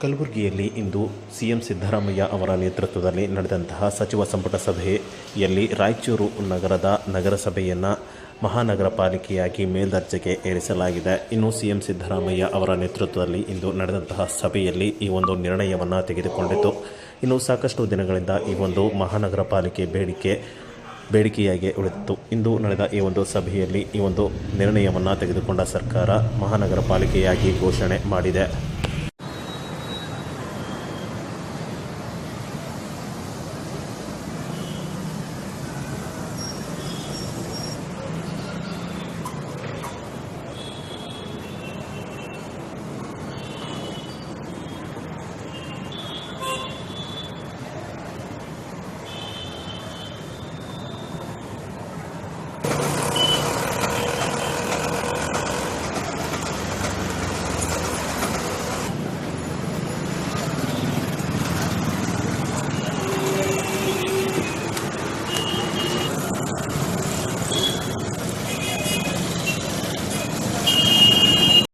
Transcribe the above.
ಕಲಬುರಗಿಯಲ್ಲಿ ಇಂದು ಸಿಎಂ ಸಿದ್ದರಾಮಯ್ಯ ಅವರ ನೇತೃತ್ವದಲ್ಲಿ ನಡೆದಂತಹ ಸಚಿವ ಸಂಪುಟ ಸಭೆಯಲ್ಲಿ ರಾಯಚೂರು ನಗರದ ನಗರಸಭೆಯನ್ನು ಮಹಾನಗರ ಪಾಲಿಕೆಯಾಗಿ ಮೇಲ್ದರ್ಜೆಗೆ ಏರಿಸಲಾಗಿದೆ. ಇನ್ನು ಸಿಎಂ ಸಿದ್ದರಾಮಯ್ಯ ಅವರ ನೇತೃತ್ವದಲ್ಲಿ ಇಂದು ನಡೆದಂತಹ ಸಭೆಯಲ್ಲಿ ಈ ಒಂದು ನಿರ್ಣಯವನ್ನು ತೆಗೆದುಕೊಂಡಿತು. ಇನ್ನು ಸಾಕಷ್ಟು ದಿನಗಳಿಂದ ಈ ಒಂದು ಮಹಾನಗರ ಪಾಲಿಕೆ ಬೇಡಿಕೆಯಾಗಿ ಉಳಿದಿತ್ತು. ಇಂದು ನಡೆದ ಈ ಒಂದು ಸಭೆಯಲ್ಲಿ ಈ ಒಂದು ನಿರ್ಣಯವನ್ನು ತೆಗೆದುಕೊಂಡ ಸರ್ಕಾರ ಮಹಾನಗರ ಪಾಲಿಕೆಯಾಗಿ ಘೋಷಣೆ ಮಾಡಿದೆ.